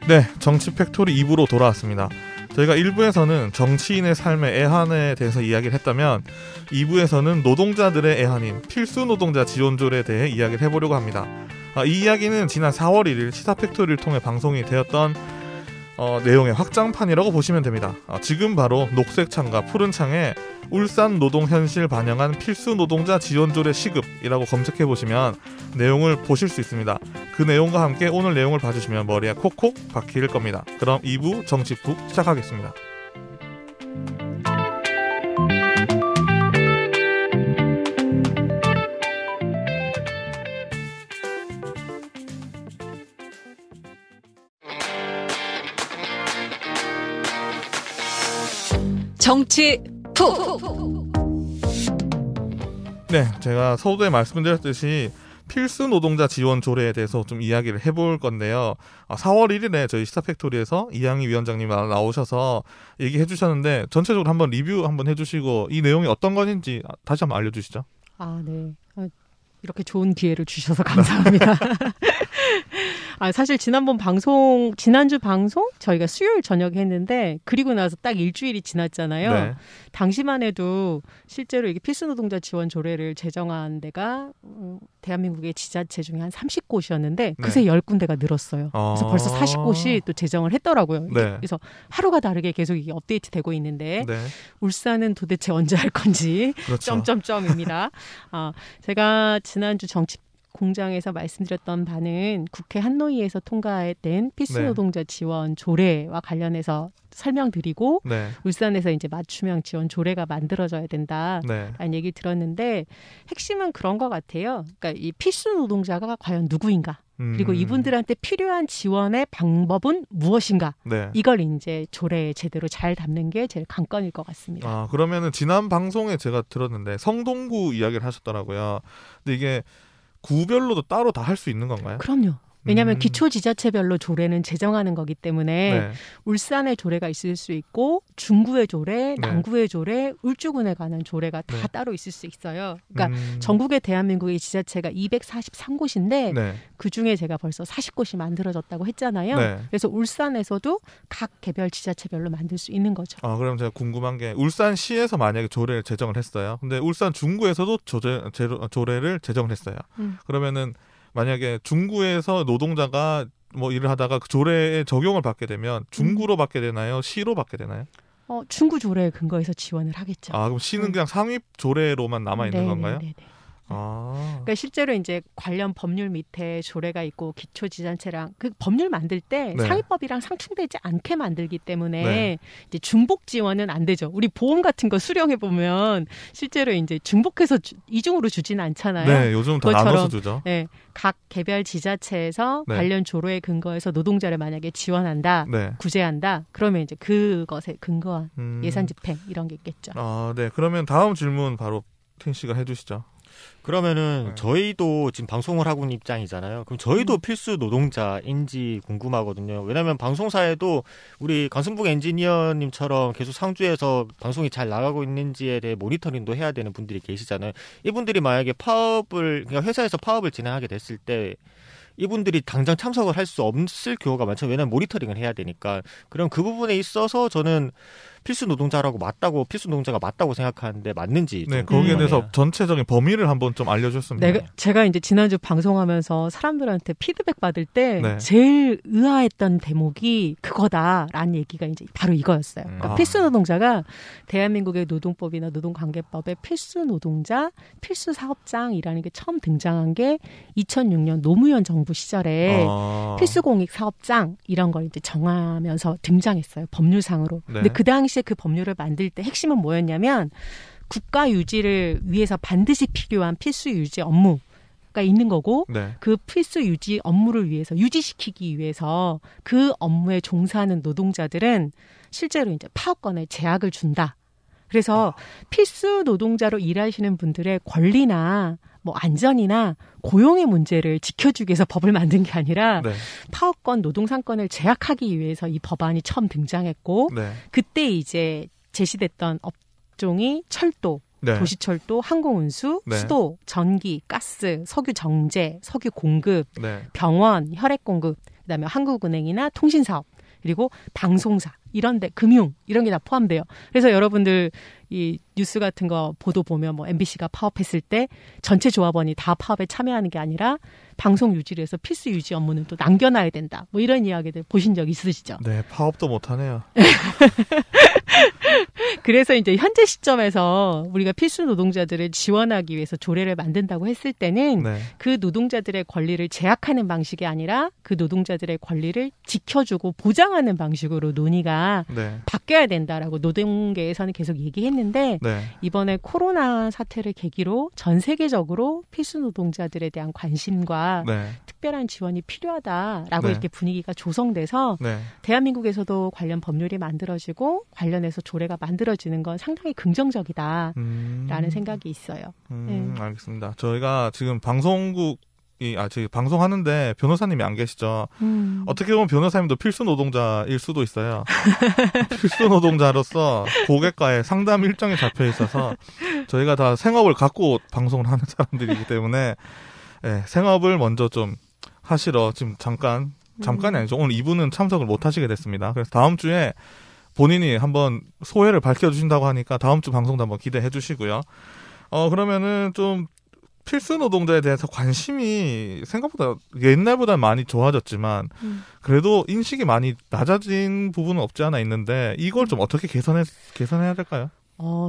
네, 정치 팩토리 2부로 돌아왔습니다. 저희가 1부에서는 정치인의 삶의 애환에 대해서 이야기를 했다면 2부에서는 노동자들의 애환인 필수 노동자 지원조례에 대해 이야기를 해보려고 합니다. 이 이야기는 지난 4월 1일 시사 팩토리를 통해 방송이 되었던 내용의 확장판이라고 보시면 됩니다. 지금 바로 녹색 창과 푸른 창에 울산 노동 현실 반영한 필수 노동자 지원조례 시급이라고 검색해 보시면 내용을 보실 수 있습니다. 그 내용과 함께 오늘 내용을 봐주시면 머리에 콕콕 박힐 겁니다. 그럼 2부 정치부 시작하겠습니다. 정치 푸. 네, 제가 서두에 말씀드렸듯이 필수 노동자 지원 조례에 대해서 좀 이야기를 해볼 건데요. 4월 1일에 저희 시사팩토리에서 이양희 위원장님 나오셔서 얘기해 주셨는데 전체적으로 한번 리뷰 한번 해주시고 이 내용이 어떤 건지 다시 한번 알려주시죠. 네. 이렇게 좋은 기회를 주셔서 감사합니다. 사실 지난주 방송 저희가 수요일 저녁에 했는데 그리고 나서 딱 일주일이 지났잖아요. 네. 당시만 해도 실제로 이게 필수 노동자 지원 조례를 제정한 데가 대한민국의 지자체 중에 한 30곳이었는데 그새 10군데가 늘었어요. 그래서 벌써 40곳이 또 제정을 했더라고요. 네. 그래서 하루가 다르게 계속 이게 업데이트되고 있는데 울산은 도대체 언제 할 건지 점점점입니다. 제가 지난주 정치 공장에서 말씀드렸던 바는 국회 한노위에서 통과된 필수 노동자 지원 조례와 관련해서 설명드리고 울산에서 이제 맞춤형 지원 조례가 만들어져야 된다라는 얘기를 들었는데 핵심은 그런 것 같아요. 그러니까 이 필수 노동자가 과연 누구인가? 그리고 이분들한테 필요한 지원의 방법은 무엇인가? 이걸 이제 조례에 제대로 잘 담는 게 제일 관건일 것 같습니다. 그러면은 지난 방송에 제가 들었는데 성동구 이야기를 하셨더라고요. 근데 이게 구별로도 따로 다 할 수 있는 건가요? 그럼요. 왜냐하면 기초지자체별로 조례는 제정하는 거기 때문에 울산의 조례가 있을 수 있고 중구의 조례, 남구의 조례, 울주군에 관한 조례가 다 따로 있을 수 있어요. 그러니까 전국의 대한민국의 지자체가 243곳인데 그중에 제가 벌써 40곳이 만들어졌다고 했잖아요. 그래서 울산에서도 각 개별 지자체별로 만들 수 있는 거죠. 그럼 제가 궁금한 게 울산시에서 만약에 조례를 제정을 했어요. 근데 울산 중구에서도 조례를 제정을 했어요. 그러면은 만약에 중구에서 노동자가 뭐 일을 하다가 그 조례에 적용을 받게 되면 중구로 받게 되나요? 시로 받게 되나요? 중구 조례에 근거해서 지원을 하겠죠. 그럼 시는 그냥 상위 조례로만 남아 있는 건가요? 네네. 그러니까 실제로 이제 관련 법률 밑에 조례가 있고 기초지자체랑 그 법률 만들 때 상위법이랑 상충되지 않게 만들기 때문에 이제 중복 지원은 안 되죠. 우리 보험 같은 거 수령해 보면 실제로 이제 중복해서 이중으로 주지는 않잖아요. 네, 요즘 다 나눠서 주죠. 네, 각 개별 지자체에서 관련 조례에 근거해서 노동자를 만약에 지원한다, 구제한다, 그러면 이제 그것에 근거한 예산 집행 이런 게 있겠죠. 네, 그러면 다음 질문 바로 탱 씨가 해주시죠. 그러면은 저희도 지금 방송을 하고 있는 입장이잖아요. 그럼 저희도 필수 노동자인지 궁금하거든요. 왜냐하면 방송사에도 우리 강승북 엔지니어님처럼 계속 상주에서 방송이 잘 나가고 있는지에 대해 모니터링도 해야 되는 분들이 계시잖아요. 이분들이 만약에 그러니까 회사에서 파업을 진행하게 됐을 때 이분들이 당장 참석을 할 수 없을 경우가 많죠. 왜냐하면 모니터링을 해야 되니까. 그럼 그 부분에 있어서 저는 필수 노동자가 맞다고 생각하는데 맞는지. 네, 거기에 대해서 전체적인 범위를 한번 좀 알려줬습니다. 제가 이제 지난주 방송하면서 사람들한테 피드백 받을 때 제일 의아했던 대목이 그거다라는 얘기가 이제 바로 이거였어요. 그러니까 필수 노동자가 대한민국의 노동법이나 노동관계법의 필수 노동자, 필수 사업장이라는 게 처음 등장한 게 2006년 노무현 정부 시절에 필수공익 사업장 이런 걸 이제 정하면서 등장했어요. 법률상으로. 근데 그 당시에 그 법률을 만들 때 핵심은 뭐였냐면 국가 유지를 위해서 반드시 필요한 필수 유지 업무가 있는 거고 그 필수 유지 업무를 위해서 유지시키기 위해서 그 업무에 종사하는 노동자들은 실제로 이제 파업권에 제약을 준다. 그래서 필수 노동자로 일하시는 분들의 권리나 뭐 안전이나 고용의 문제를 지켜주기 위해서 법을 만든 게 아니라 파업권, 노동상권을 제약하기 위해서 이 법안이 처음 등장했고 그때 이제 제시됐던 업종이 철도, 도시철도, 항공운수, 수도, 전기, 가스, 석유 정제, 석유 공급, 병원, 혈액 공급 그다음에 한국은행이나 통신사업, 그리고 방송사, 이런데 금융 이런 게 다 포함돼요. 그래서 여러분들 이 뉴스 같은 거 보도 보면 뭐 MBC가 파업했을 때 전체 조합원이 다 파업에 참여하는 게 아니라 방송 유지를 해서 필수 유지 업무는 또 남겨놔야 된다. 뭐 이런 이야기들 보신 적 있으시죠? 네, 파업도 못하네요. 그래서 이제 현재 시점에서 우리가 필수 노동자들을 지원하기 위해서 조례를 만든다고 했을 때는 네. 그 노동자들의 권리를 제약하는 방식이 아니라 그 노동자들의 권리를 지켜주고 보장하는 방식으로 논의가 네. 바뀌어야 된다라고 노동계에서는 계속 얘기했는데 네. 이번에 코로나 사태를 계기로 전 세계적으로 필수 노동자들에 대한 관심과 네. 특별한 지원이 필요하다라고 네. 이렇게 분위기가 조성돼서 네. 대한민국에서도 관련 법률이 만들어지고 관련해서 조례가 만들어지는 건 상당히 긍정적이다라는 생각이 있어요. 알겠습니다. 저희가 지금 저희 방송하는데 변호사님이 안 계시죠. 어떻게 보면 변호사님도 필수 노동자일 수도 있어요. 필수 노동자로서 고객과의 상담 일정이 잡혀 있어서 저희가 다 생업을 갖고 방송을 하는 사람들이기 때문에 네, 생업을 먼저 좀 하시러 지금 잠깐이 아니죠. 오늘 2부는 참석을 못 하시게 됐습니다. 그래서 다음 주에 본인이 한번 소회를 밝혀주신다고 하니까 다음 주 방송도 한번 기대해 주시고요. 그러면은 좀 필수 노동자에 대해서 관심이 생각보다 옛날보다 많이 좋아졌지만 그래도 인식이 많이 낮아진 부분은 없지 않아 있는데 이걸 좀 어떻게 개선해야 될까요?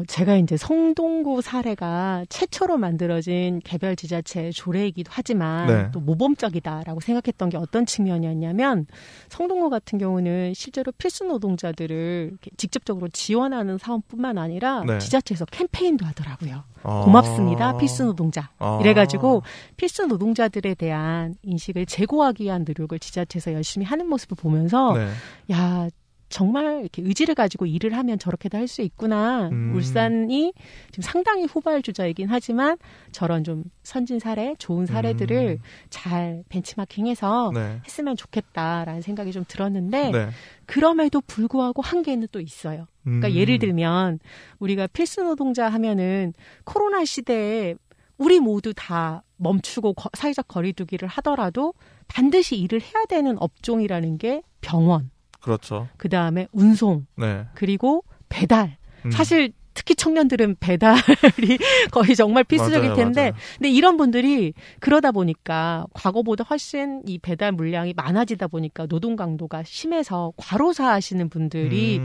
제가 이제 성동구 사례가 최초로 만들어진 개별 지자체 조례이기도 하지만 네. 또 모범적이다라고 생각했던 게 어떤 측면이었냐면 성동구 같은 경우는 실제로 필수 노동자들을 직접적으로 지원하는 사업뿐만 아니라 네. 지자체에서 캠페인도 하더라고요. 고맙습니다. 필수 노동자. 이래가지고 필수 노동자들에 대한 인식을 제고하기 위한 노력을 지자체에서 열심히 하는 모습을 보면서 네. 야, 정말 이렇게 의지를 가지고 일을 하면 저렇게도 할 수 있구나. 울산이 지금 상당히 후발주자이긴 하지만 저런 좀 선진 사례, 좋은 사례들을 잘 벤치마킹해서 네. 했으면 좋겠다라는 생각이 좀 들었는데 네. 그럼에도 불구하고 한계는 또 있어요. 그러니까 예를 들면 우리가 필수 노동자 하면은 코로나 시대에 우리 모두 다 멈추고 사회적 거리두기를 하더라도 반드시 일을 해야 되는 업종이라는 게 병원. 그렇죠. 그 다음에 운송, 네. 그리고 배달. 사실 특히 청년들은 배달이 거의 정말 필수적일 텐데, 근데 이런 분들이 그러다 보니까 과거보다 훨씬 이 배달 물량이 많아지다 보니까 노동 강도가 심해서 과로사 하시는 분들이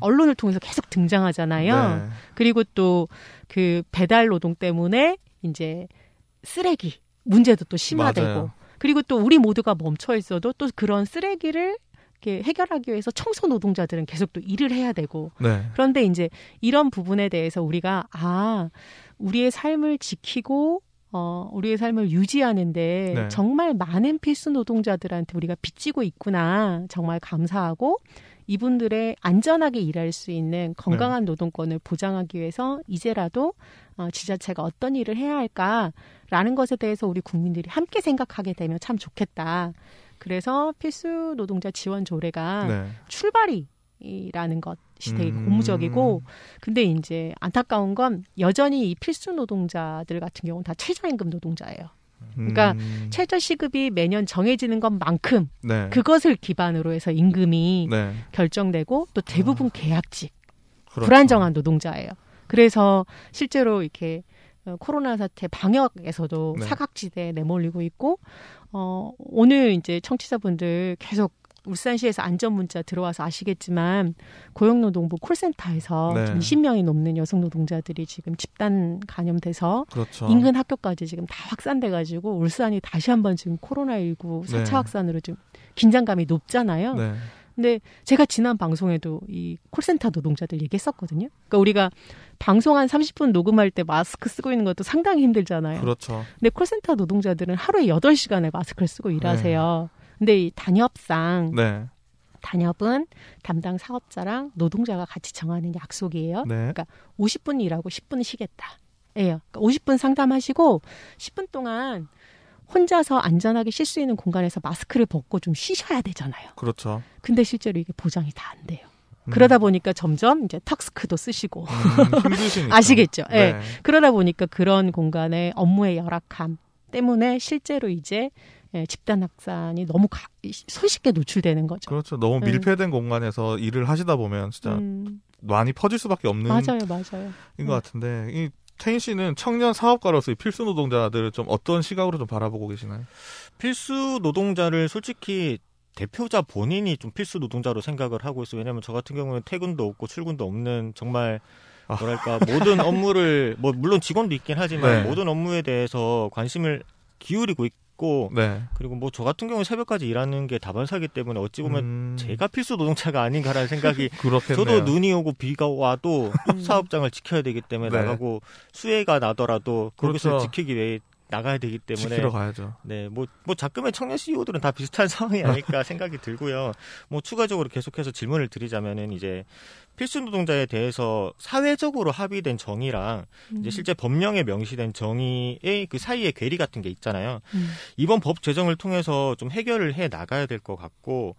언론을 통해서 계속 등장하잖아요. 네. 그리고 또 그 배달 노동 때문에 이제 쓰레기 문제도 또 심화되고, 맞아요. 그리고 또 우리 모두가 멈춰 있어도 또 그런 쓰레기를 해결하기 위해서 청소 노동자들은 계속 또 일을 해야 되고 네. 그런데 이제 이런 부분에 대해서 우리가 우리의 삶을 지키고 우리의 삶을 유지하는데 네. 정말 많은 필수 노동자들한테 우리가 빚지고 있구나. 정말 감사하고 이분들의 안전하게 일할 수 있는 건강한 노동권을 보장하기 위해서 이제라도 지자체가 어떤 일을 해야 할까라는 것에 대해서 우리 국민들이 함께 생각하게 되면 참 좋겠다. 그래서 필수 노동자 지원 조례가 네. 출발이라는 것이 되게 고무적이고 근데 이제 안타까운 건 여전히 이 필수 노동자들 같은 경우는 다 최저임금 노동자예요. 그러니까 최저시급이 매년 정해지는 것만큼 네. 그것을 기반으로 해서 임금이 네. 결정되고 또 대부분 계약직, 그렇죠. 불안정한 노동자예요. 그래서 실제로 이렇게 코로나 사태 방역에서도 네. 사각지대에 내몰리고 있고 오늘 이제 청취자분들 계속 울산시에서 안전문자 들어와서 아시겠지만 고용노동부 콜센터에서 네. 20명이 넘는 여성 노동자들이 지금 집단 감염돼서 그렇죠. 인근 학교까지 지금 다 확산돼가지고 울산이 다시 한번 지금 코로나19 4차 네. 확산으로 좀 긴장감이 높잖아요. 네. 근데 제가 지난 방송에도 이 콜센터 노동자들 얘기했었거든요. 그러니까 우리가 방송 한 30분 녹음할 때 마스크 쓰고 있는 것도 상당히 힘들잖아요. 그렇죠. 근데 콜센터 노동자들은 하루에 8시간을 마스크를 쓰고 일하세요. 근데 이 단협상 네. 단협은 담당 사업자랑 노동자가 같이 정하는 약속이에요. 네. 그러니까 50분 일하고 10분 쉬겠다. 예요. 그러니까 50분 상담하시고 10분 동안 혼자서 안전하게 쉴 수 있는 공간에서 마스크를 벗고 좀 쉬셔야 되잖아요. 그렇죠. 근데 실제로 이게 보장이 다 안 돼요. 그러다 보니까 점점 이제 턱스크도 쓰시고 힘드시니까. 아시겠죠? 예. 네. 그러다 보니까 그런 공간에 업무의 열악함 때문에 실제로 이제 예, 집단 확산이 너무 손쉽게 노출되는 거죠. 그렇죠. 너무 밀폐된 공간에서 일을 하시다 보면 진짜 많이 퍼질 수밖에 없는 맞아요. 인 것 같은데 이 태인 씨는 청년 사업가로서의 필수 노동자들을 좀 어떤 시각으로 좀 바라보고 계시나요? 필수 노동자를 솔직히 대표자 본인이 좀 필수 노동자로 생각을 하고 있어요. 왜냐하면 저 같은 경우는 퇴근도 없고 출근도 없는 정말 뭐랄까 모든 업무를 뭐 물론 직원도 있긴 하지만 모든 업무에 대해서 관심을 기울이고 있고 그리고 뭐 저 같은 경우는 새벽까지 일하는 게 다반사기 때문에 어찌 보면 제가 필수 노동자가 아닌가라는 생각이 저도 눈이 오고 비가 와도 사업장을 지켜야 되기 때문에 나가고 수해가 나더라도 그것을 지키기 위해 나가야 되기 때문에 지키러 가야죠. 네, 뭐 자금의 청년 CEO들은 다 비슷한 상황이 아닐까 생각이 들고요. 뭐 추가적으로 계속해서 질문을 드리자면은 이제 필수 노동자에 대해서 사회적으로 합의된 정의랑 이제 실제 법령에 명시된 정의의 그 사이의 괴리 같은 게 있잖아요. 이번 법 제정을 통해서 좀 해결을 해 나가야 될 것 같고.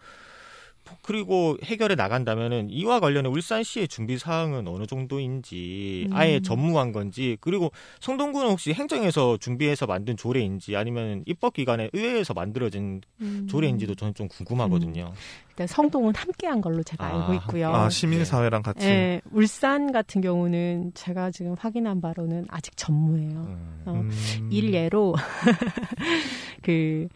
그리고 해결해 나간다면은 이와 관련해 울산시의 준비 사항은 어느 정도인지 아예 전무한 건지 그리고 성동구는 혹시 행정에서 준비해서 만든 조례인지 아니면 입법기관에 의회에서 만들어진 조례인지도 저는 좀 궁금하거든요. 일단 성동은 함께한 걸로 제가 알고 있고요. 시민사회랑 같이. 네, 울산 같은 경우는 제가 지금 확인한 바로는 아직 전무예요. 일례로 그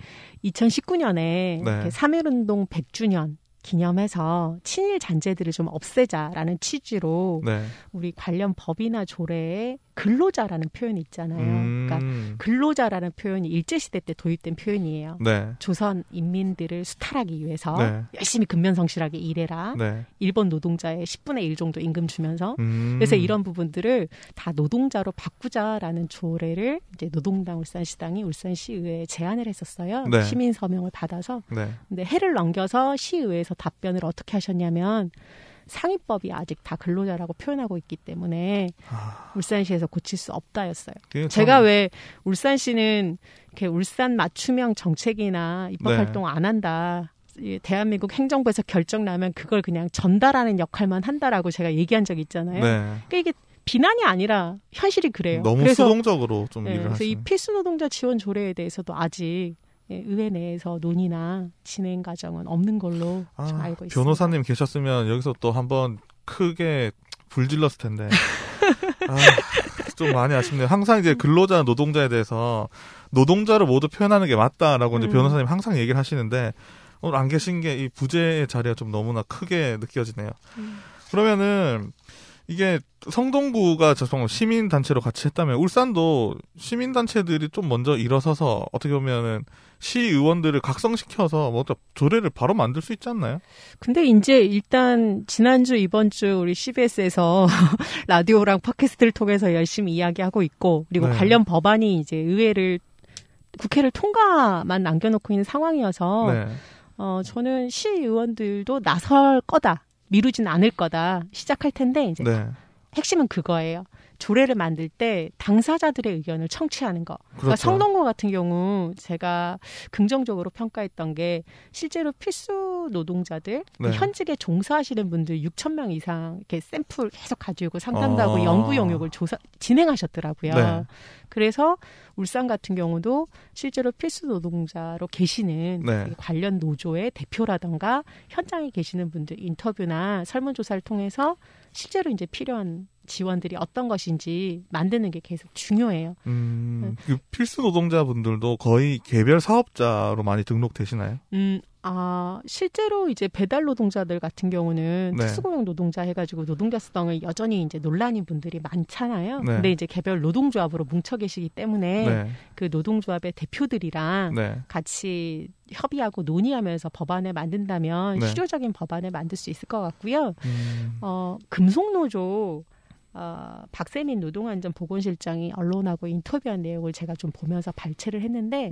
2019년에 3.1운동 100주년 기념해서 친일 잔재들을 좀 없애자라는 취지로 우리 관련 법이나 조례에 근로자라는 표현이 있잖아요. 그러니까 근로자라는 표현이 일제시대 때 도입된 표현이에요. 조선 인민들을 수탈하기 위해서 열심히 근면성실하게 일해라. 일본 노동자의 10분의 1 정도 임금 주면서 그래서 이런 부분들을 다 노동자로 바꾸자라는 조례를 이제 노동당 울산시당이 울산시의회에 제안을 했었어요. 시민 서명을 받아서. 근데 해를 넘겨서 시의회에서 답변을 어떻게 하셨냐면 상위법이 아직 다 근로자라고 표현하고 있기 때문에 울산시에서 고칠 수 없다였어요. 제가 왜 울산시는 이렇게 울산 맞춤형 정책이나 입법활동 안 한다. 대한민국 행정부에서 결정 나면 그걸 그냥 전달하는 역할만 한다라고 제가 얘기한 적이 있잖아요. 그러니까 이게 비난이 아니라 현실이 그래요. 너무 그래서, 수동적으로 좀 일을 그래서 하시는. 이 필수 노동자 지원 조례에 대해서도 아직 의회 내에서 논의나 진행 과정은 없는 걸로 좀 알고 있습니다. 변호사님 계셨으면 여기서 또 한번 크게 불질렀을 텐데 좀 많이 아쉽네요. 항상 이제 근로자, 노동자에 대해서 노동자를 모두 표현하는 게 맞다라고 이제 변호사님 항상 얘기를 하시는데 오늘 안 계신 게 이 부재의 자리가 좀 너무나 크게 느껴지네요. 그러면은 이게 성동구가 정말 시민단체로 같이 했다면 울산도 시민단체들이 좀 먼저 일어서서 어떻게 보면은 시의원들을 각성시켜서 뭐 조례를 바로 만들 수 있지 않나요? 근데 이제 일단 지난주 이번주 우리 CBS에서 라디오랑 팟캐스트를 통해서 열심히 이야기하고 있고 그리고 관련 법안이 이제 국회를 통과만 남겨놓고 있는 상황이어서 저는 시의원들도 나설 거다. 미루진 않을 거다. 시작할 텐데 이제 핵심은 그거예요. 조례를 만들 때 당사자들의 의견을 청취하는 거. 그러니까 성동구 같은 경우 제가 긍정적으로 평가했던 게 실제로 필수 노동자들, 현직에 종사하시는 분들 6,000명 이상 이렇게 샘플 계속 가지고 상담도 하고 연구 영역을 진행하셨더라고요. 그래서 울산 같은 경우도 실제로 필수 노동자로 계시는 관련 노조의 대표라던가 현장에 계시는 분들 인터뷰나 설문조사를 통해서 실제로 이제 필요한 지원들이 어떤 것인지 만드는 게 계속 중요해요. 그 필수 노동자분들도 거의 개별 사업자로 많이 등록되시나요? 실제로 이제 배달 노동자들 같은 경우는 특수고용 노동자 해가지고 노동자 수당을 여전히 이제 논란인 분들이 많잖아요. 근데 이제 개별 노동조합으로 뭉쳐 계시기 때문에 그 노동조합의 대표들이랑 같이 협의하고 논의하면서 법안을 만든다면 실효적인 법안을 만들 수 있을 것 같고요. 금속노조 박세민 노동안전보건실장이 언론하고 인터뷰한 내용을 제가 좀 보면서 발췌를 했는데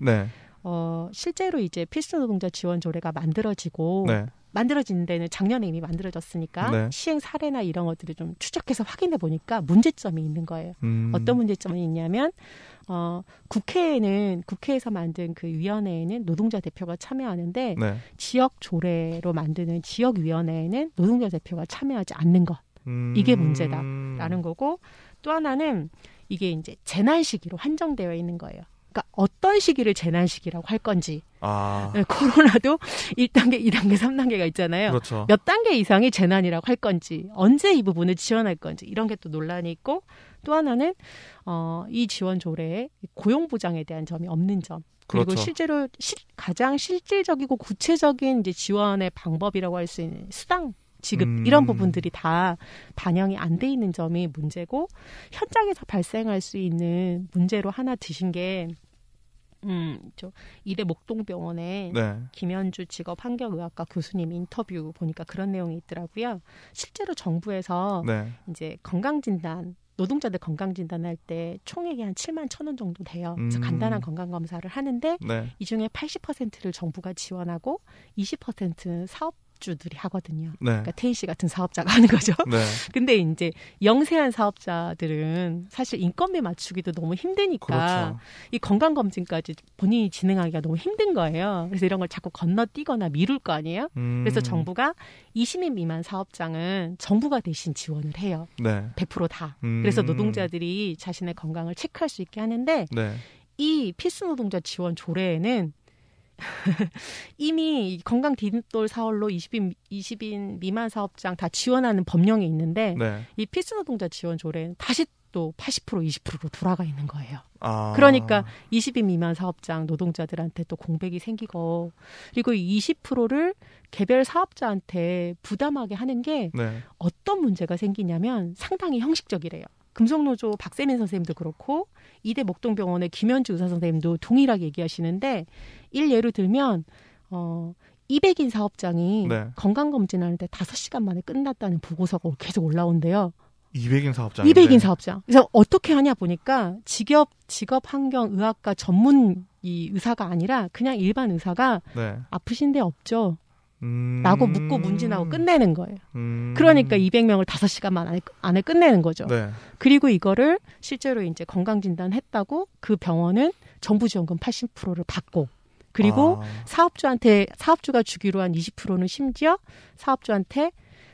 실제로 이제 필수 노동자 지원 조례가 만들어지고 만들어진 데는 작년에 이미 만들어졌으니까 시행 사례나 이런 것들을 좀 추적해서 확인해 보니까 문제점이 있는 거예요. 어떤 문제점이 있냐면 국회에서 만든 그 위원회에는 노동자 대표가 참여하는데 지역 조례로 만드는 지역위원회에는 노동자 대표가 참여하지 않는 것. 이게 문제다라는 거고 또 하나는 이게 이제 재난 시기로 한정되어 있는 거예요. 그러니까 어떤 시기를 재난 시기라고 할 건지. 코로나도 1단계, 2단계, 3단계가 있잖아요. 그렇죠. 몇 단계 이상이 재난이라고 할 건지, 언제 이 부분을 지원할 건지 이런 게 또 논란이 있고, 또 하나는 이 지원 조례에 고용 보장에 대한 점이 없는 점. 그리고 그렇죠. 실제로 가장 실질적이고 구체적인 이제 지원의 방법이라고 할 수 있는 수당 지급 이런 부분들이 다 반영이 안 돼 있는 점이 문제고, 현장에서 발생할 수 있는 문제로 하나 드신 게 저 이대 목동병원의 네. 김현주 직업환경의학과 교수님 인터뷰 보니까 그런 내용이 있더라고요. 실제로 정부에서 네. 이제 건강진단, 노동자들 건강진단할 때 총액이 한 7만 1,000원 정도 돼요. 그래서 간단한 건강검사를 하는데 네. 이 중에 80%를 정부가 지원하고 20%는 사업주들이 하거든요. 네. 그러니까 태희 씨 같은 사업자가 하는 거죠. 네. 근데 이제 영세한 사업자들은 사실 인건비 맞추기도 너무 힘드니까 그렇죠. 이 건강검진까지 본인이 진행하기가 너무 힘든 거예요. 그래서 이런 걸 자꾸 건너뛰거나 미룰 거 아니에요. 그래서 정부가 20인 미만 사업장은 정부가 대신 지원을 해요. 네. 100% 다. 그래서 노동자들이 자신의 건강을 체크할 수 있게 하는데 네. 이 필수노동자 지원 조례에는 이미 건강 디딤돌 사월로 20인 미만 사업장 다 지원하는 법령이 있는데 네. 이 필수노동자 지원 조례는 다시 또 80% 20%로 돌아가 있는 거예요. 그러니까 20인 미만 사업장 노동자들한테 또 공백이 생기고, 그리고 이 20%를 개별 사업자한테 부담하게 하는 게 네. 어떤 문제가 생기냐면 상당히 형식적이래요. 금속노조 박세민 선생님도 그렇고 이대 목동병원의 김현주 의사 선생님도 동일하게 얘기하시는데, 예를 들면 200인 사업장이 네. 건강검진하는데 5시간 만에 끝났다는 보고서가 계속 올라온대요. 200인 사업장. 200인 사업장. 그래서 어떻게 하냐 보니까 직업환경의학과 전문 이 의사가 아니라 그냥 일반 의사가 네. 아프신 데 없죠? 라고 묻고 문진하고 끝내는 거예요. 그러니까 200명을 5시간만 안에 끝내는 거죠. 네. 그리고 이거를 실제로 이제 건강진단했다고 그 병원은 정부 지원금 80%를 받고, 그리고 사업주가 주기로 한 20%는 심지어 사업주한테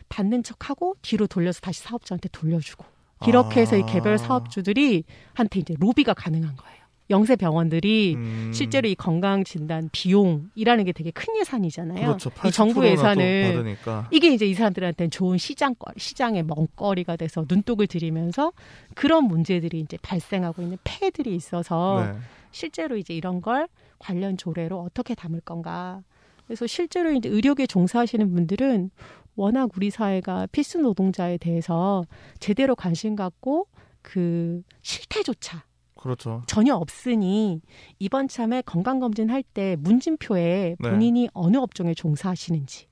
받는 척하고 뒤로 돌려서 다시 사업주한테 돌려주고, 이렇게 해서 이 개별 사업주들이 한테 이제 로비가 가능한 거예요. 영세 병원들이 실제로 이 건강진단 비용이라는 게 되게 큰 예산이잖아요. 그렇죠. 이 정부 예산을 받으니까. 이게 이제 이 사람들한테는 좋은 시장의 먹거리가 돼서 눈독을 들이면서 그런 문제들이 이제 발생하고 있는 폐해들이 있어서 네. 실제로 이제 이런 걸 관련 조례로 어떻게 담을 건가. 그래서 실제로 이제 의료계 종사하시는 분들은 워낙 우리 사회가 필수 노동자에 대해서 제대로 관심 갖고 그 실태조차 그렇죠. 전혀 없으니 이번 참에 건강검진 할 때 문진표에 본인이 어느 업종에 종사하시는지,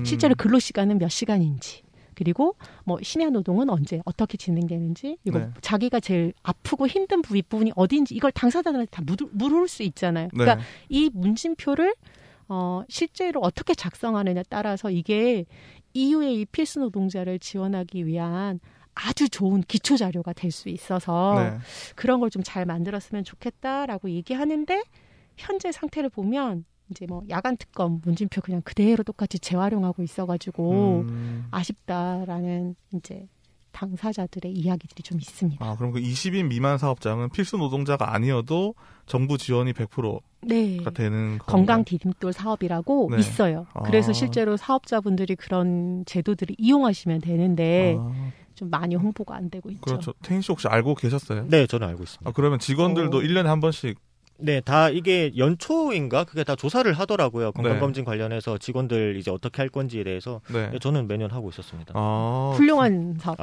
실제로 근로시간은 몇 시간인지, 그리고 뭐 심야 노동은 언제 어떻게 진행되는지, 그리고 자기가 제일 아프고 힘든 부분이 어디인지 이걸 당사자들한테 다 물을 수 있잖아요. 그러니까 이 문진표를 실제로 어떻게 작성하느냐에 따라서 이게 이후에 이 필수 노동자를 지원하기 위한 아주 좋은 기초 자료가 될 수 있어서 그런 걸 좀 잘 만들었으면 좋겠다라고 얘기하는데, 현재 상태를 보면 이제 뭐 야간 특검 문진표 그냥 그대로 똑같이 재활용하고 있어가지고 아쉽다라는 이제 당사자들의 이야기들이 좀 있습니다. 그럼 그 20인 미만 사업장은 필수 노동자가 아니어도 정부 지원이 100%가 되는 건강 디딤돌 사업이라고 있어요. 그래서 실제로 사업자분들이 그런 제도들을 이용하시면 되는데 좀 많이 홍보가 안 되고 있죠. 그렇죠. 태인 씨 혹시 알고 계셨어요? 네, 저는 알고 있습니다. 그러면 직원들도 1년에 한 번씩 네, 다 이게 연초인가 그게 다 조사를 하더라고요. 건강검진 관련해서 직원들 이제 어떻게 할 건지에 대해서 저는 매년 하고 있었습니다. 훌륭한 사업.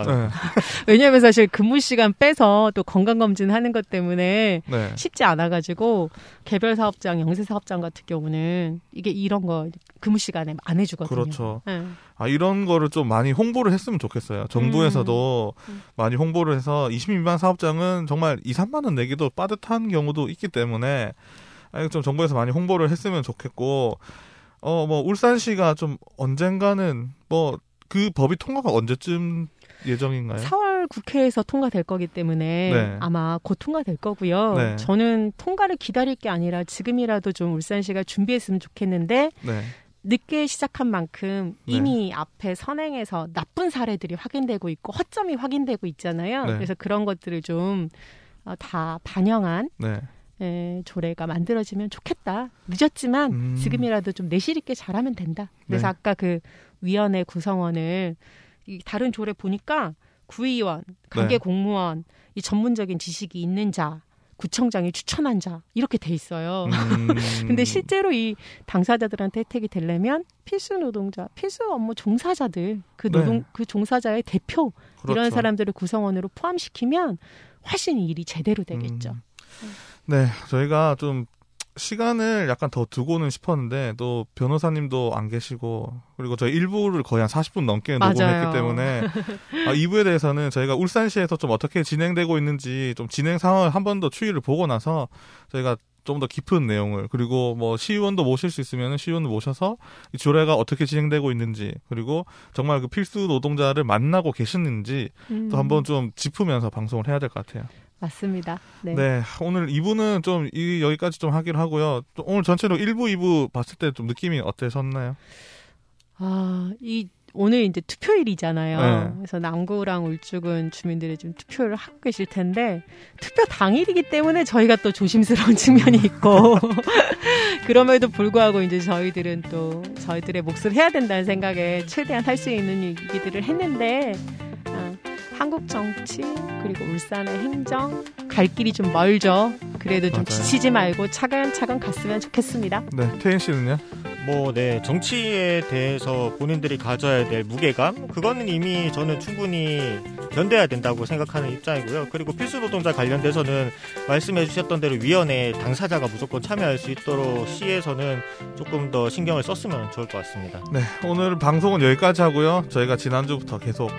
왜냐하면 사실 근무 시간 빼서 또 건강검진 하는 것 때문에 쉽지 않아가지고 개별 사업장, 영세 사업장 같은 경우는 이게 이런 거 근무 시간에 안 해주거든요. 그렇죠. 이런 거를 좀 많이 홍보를 했으면 좋겠어요. 정부에서도 많이 홍보를 해서 20인 미만 사업장은 정말 2, 3만 원 내기도 빠듯한 경우도 있기 때문에 좀 정부에서 많이 홍보를 했으면 좋겠고, 뭐 울산시가 좀 언젠가는 뭐 그 법이 통과가 언제쯤 예정인가요? 4월 국회에서 통과될 거기 때문에 아마 곧 통과될 거고요. 저는 통과를 기다릴 게 아니라 지금이라도 좀 울산시가 준비했으면 좋겠는데 늦게 시작한 만큼 이미 앞에 선행에서 나쁜 사례들이 확인되고 있고 허점이 확인되고 있잖아요. 그래서 그런 것들을 좀 다 반영한 조례가 만들어지면 좋겠다. 늦었지만 지금이라도 좀 내실 있게 잘하면 된다. 그래서 네. 아까 그 위원회 구성원을 이 다른 조례 보니까 구의원, 관계 공무원, 이 전문적인 지식이 있는 자, 구청장이 추천한 자 이렇게 돼 있어요. 근데 실제로 이 당사자들한테 혜택이 되려면 필수 노동자, 필수 업무 종사자들, 그 종사자의 대표 그렇죠. 이런 사람들을 구성원으로 포함시키면 훨씬 일이 제대로 되겠죠. 네, 저희가 좀 시간을 약간 더 두고는 싶었는데 또 변호사님도 안 계시고 그리고 저희 1부를 거의 한 40분 넘게 맞아요. 녹음했기 때문에 2부에 대해서는 저희가 울산시에서 좀 어떻게 진행되고 있는지 좀 진행 상황을 한 번 더 추이를 보고 나서 저희가 좀 더 깊은 내용을 그리고 뭐 시의원도 모실 수 있으면 시의원을 모셔서 이 조례가 어떻게 진행되고 있는지 그리고 정말 그 필수 노동자를 만나고 계시는지 또 한번 좀 짚으면서 방송을 해야 될 것 같아요. 맞습니다. 네. 네, 오늘 2부는 좀 여기까지 좀 하기로 하고요. 또 오늘 전체로 1부, 2부 봤을 때 좀 느낌이 어떠셨나요? 오늘 이제 투표일이잖아요. 네. 그래서 남구랑 울주군 주민들이 좀 투표를 하고 계실 텐데 투표 당일이기 때문에 저희가 또 조심스러운 측면이 있고 그럼에도 불구하고 이제 저희들은 또 저희들의 몫을 해야 된다는 생각에 최대한 할 수 있는 얘기들을 했는데 한국 정치 그리고 울산의 행정 갈 길이 좀 멀죠. 그래도 좀 맞아요. 지치지 말고 차근차근 갔으면 좋겠습니다. 네, 태인 씨는요? 정치에 대해서 본인들이 가져야 될 무게감 그거는 이미 저는 충분히 견뎌야 된다고 생각하는 입장이고요. 그리고 필수 노동자 관련돼서는 말씀해 주셨던 대로 위원회 당사자가 무조건 참여할 수 있도록 시에서는 조금 더 신경을 썼으면 좋을 것 같습니다. 네, 오늘 방송은 여기까지 하고요. 저희가 지난주부터 계속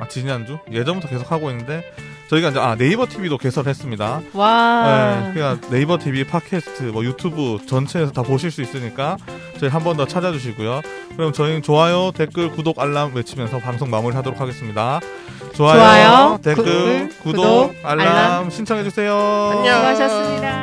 예전부터 계속 하고 있는데 저희가 이제 네이버 TV도 개설했습니다. 와. 네, 그러니까 네이버 TV, 팟캐스트, 뭐 유튜브 전체에서 다 보실 수 있으니까 저희 한 번 더 찾아주시고요. 그럼 저희는 좋아요, 댓글, 구독, 알람 외치면서 방송 마무리하도록 하겠습니다. 좋아요, 댓글, 구독, 알람 신청해주세요. 안녕. 수고하셨습니다.